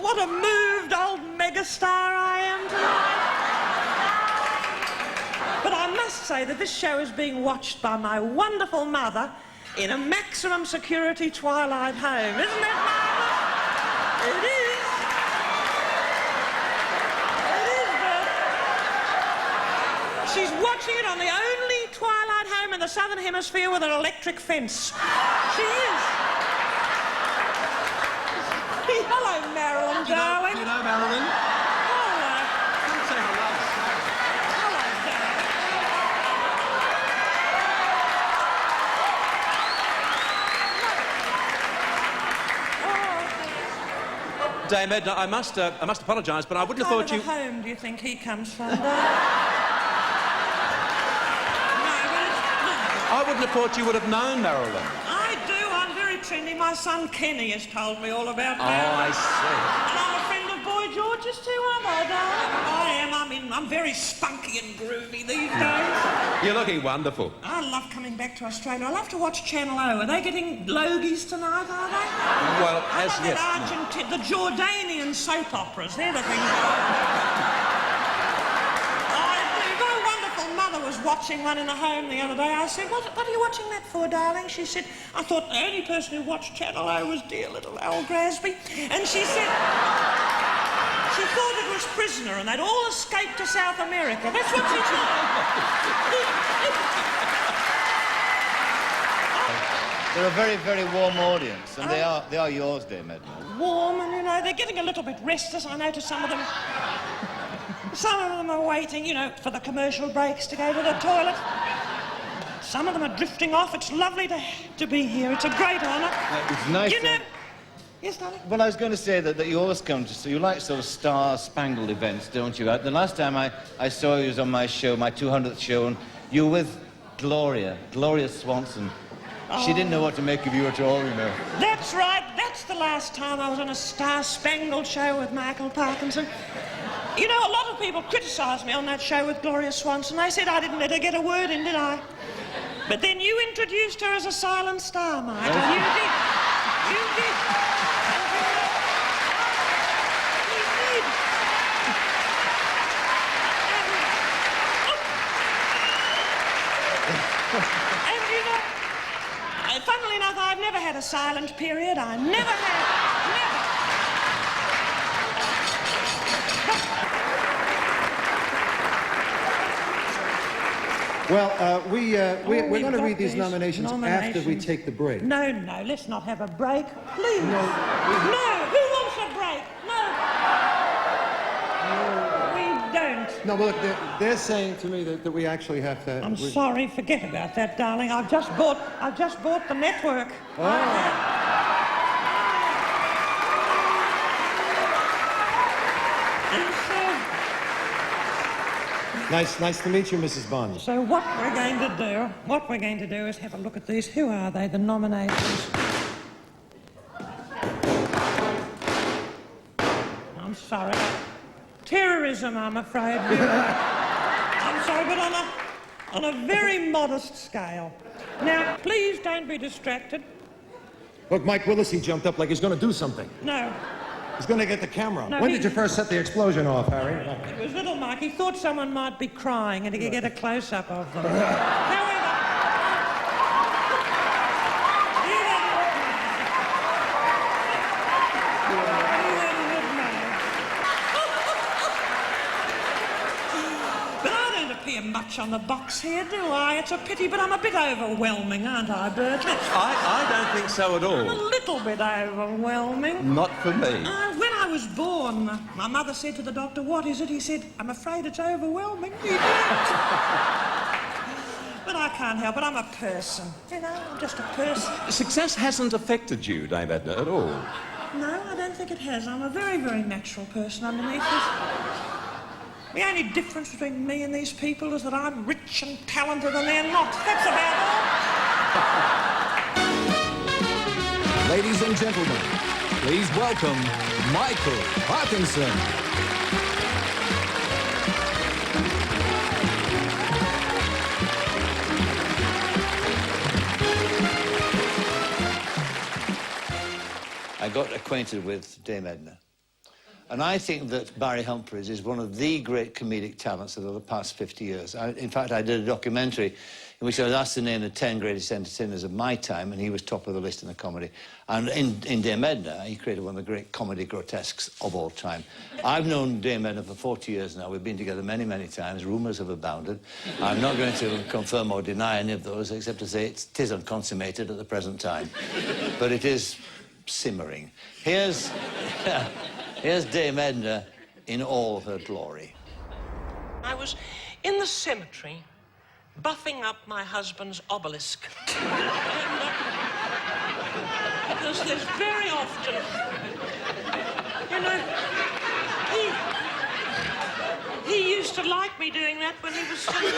what a moved old megastar I am tonight. But I must say that this show is being watched by my wonderful mother in a maximum security twilight home. Isn't it, Mother? It is. It is, Bert. She's watching it on the only twilight home in the Southern Hemisphere with an electric fence. She is. Hello, Marilyn, darling. Do you know Marilyn? Hello. Come say hello. Hello, darling. Dame Edna, I must apologise, but I wouldn't have What thought you... kind of a home do you think he comes from, darling? I wouldn't have thought you would have known Marilyn. I do. I'm very trendy. My son Kenny has told me all about Oh, Marilyn. I see. And I'm a friend of Boy George's too, aren't I, darling? I am. I'm very spunky and groovy these days. You're looking wonderful. I love coming back to Australia. I love to watch Channel O. Are they getting Logies tonight, are they? Well, I as love yet... that the Jordanian soap operas. They're the things My wonderful mother was watching one in the home the other day. I said, what are you watching that for, darling? She said, I thought the only person who watched Channel O was dear little Al Grasby. And she said... She thought it was Prisoner and they'd all escaped to South America. That's what she told me. They're a very, very warm audience, and they are yours, Dame Edna. Warm, and, you know, they're getting a little bit restless. I notice some of them are waiting, you know, for the commercial breaks to go to the toilet. Some of them are drifting off. It's lovely to be here. It's a great honour. It's nice You to... know... Yes, darling? Well, I was going to say that you always come to... So you like sort of star-spangled events, don't you? The last time I saw you was on my show, my 200th show, and you were with Gloria Swanson. Oh. She didn't know what to make of you at all, you know. That's right. That's the last time I was on a star-spangled show with Michael Parkinson. You know, a lot of people criticised me on that show with Gloria Swanson. They said I didn't let her get a word in, did I? But then you introduced her as a silent star, Michael. You did. You did. You did. And you know, funnily enough, I've never had a silent period. I never have. Never. Well, we're we've going to got read these these nominations after we take the break. No, let's not have a break, please. No, who wants a break? No. We don't. No, well, look, they're saying to me that we actually have to... I'm sorry, forget about that, darling. I've just bought the network. Oh. Nice to meet you, Mrs. Bond. So what we're going to do is have a look at these. Who are they, the nominations? I'm sorry. Terrorism, I'm afraid. I'm sorry, but on a very modest scale. Now, please don't be distracted. Look, Mike Willis, he jumped up like he's going to do something. No. He's going to get the camera. No, When did you first set the explosion off, Harry? It was little Mike. He thought someone might be crying and he could get a close-up of them. However... But I don't appear much on the box here, do I? It's a pity, but I'm a bit overwhelming, aren't I, Bert? I don't think so at I'm a all. little bit overwhelming. Not for me. When I was born, my mother said to the doctor, "What is it?" He said, "I'm afraid it's overwhelming." He did. But I can't help it. I'm a person. You know, I'm just a person. Success hasn't affected you, Dame Edna, at all. No, I don't think it has. I'm a very, very natural person underneath this. The only difference between me and these people is that I'm rich and talented and they're not. That's about all. Ladies and gentlemen, please welcome Michael Parkinson. I got acquainted with Dame Edna And I think that Barry Humphries is one of the great comedic talents of the past 50 years. In fact, I did a documentary in which I was asked to name the 10 greatest entertainers of my time, and he was top of the list in the comedy. And in Dame Edna, he created one of the great comedy grotesques of all time. I've known Dame Edna for 40 years now. We've been together many, many times. Rumours have abounded. I'm not going to confirm or deny any of those, except to say it is unconsummated at the present time. But it is simmering. Here's Dame Edna in all her glory. I was in the cemetery buffing up my husband's obelisk. Because there's very often, you know, he used to like me doing that when he was still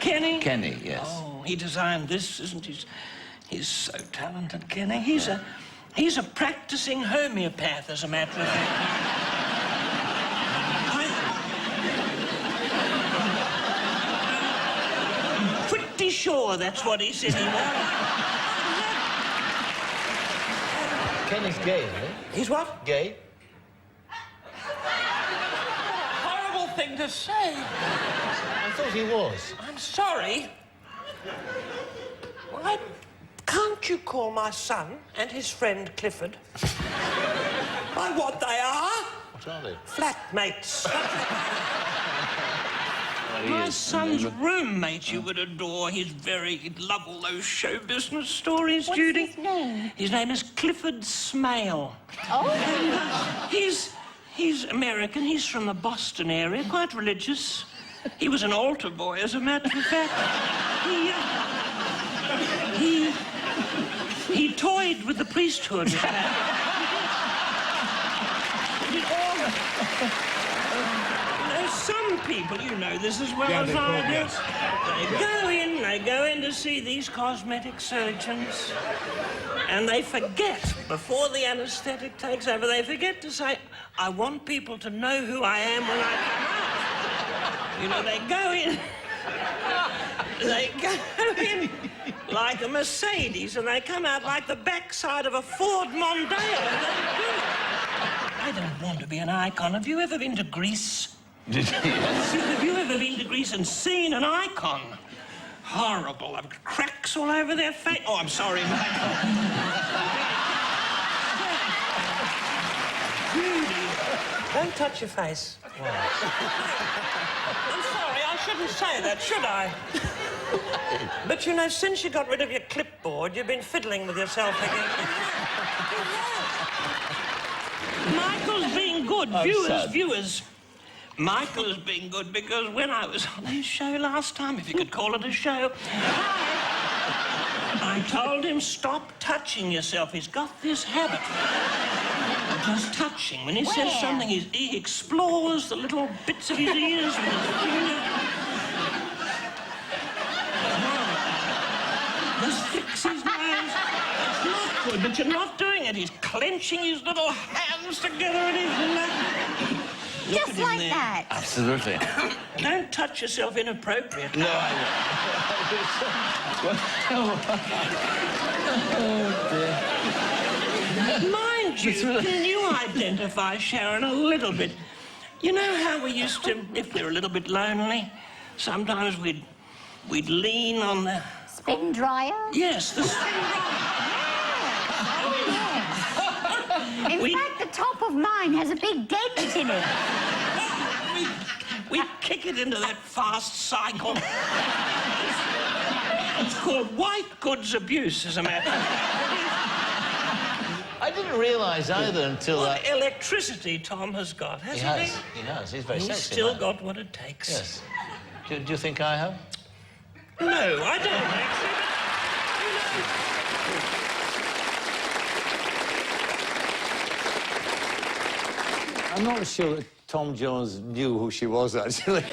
Kenny? Kenny, yes. Oh, he designed this, isn't he? He's so talented, Kenny. He's a practicing homeopath, as a matter of fact. I'm pretty sure that's what he said he was. Kenny's gay, isn't he? He's what? Gay? Horrible thing to say. I thought he was. I'm sorry. Why can't you call my son and his friend Clifford by what they are? What are they? Flatmates. My son's roommate you would adore. He'd love all those show business stories, What's Judy. his name? His name is Clifford Smale. Oh. And, he's American. He's from the Boston area, quite religious. He was an altar boy, as a matter of fact. He toyed with the priesthood. You know, some people, you know this as well as I do, they go in to see these cosmetic surgeons, and they forget, before the anaesthetic takes over, they forget to say, I want people to know who I am when I come out. You know, they go in like a Mercedes, and they come out like the backside of a Ford Mondeo. I don't want to be an icon. Have you ever been to Greece? Have you ever been to Greece and seen an icon? Horrible. I've got cracks all over their face. Oh, I'm sorry, Michael. Judy, don't touch your face. I'm sorry, I shouldn't say that, should I? But, you know, since you got rid of your clipboard, you've been fiddling with yourself again. Michael's being good. Viewers. Michael is being good because when I was on his show last time, if you could call it a show, I told him, stop touching yourself. He's got this habit. Just touching. When he says something, he explores the little bits of his ears with his finger. Just flicks his nose. It's not good, but you're not doing it. He's clenching his little hands together and he's laughing. Look Just at him like there. that. Absolutely. Don't touch yourself inappropriately. No, I won't. Mind you, can you identify Sharon a little bit? You know how we used to, if we were a little bit lonely, sometimes we'd lean on the... Spin dryer? Yes, the spin In fact, the top of mine has a big dent in it. we kick it into that fast cycle. It's called white goods abuse, as a matter of fact. I didn't realise either until What electricity Tom has got, hasn't he? He has. He's very He's sexy. still man. got what it takes. Yes. Do you think I have? No, I don't actually. I'm not sure that Tom Jones knew who she was, actually.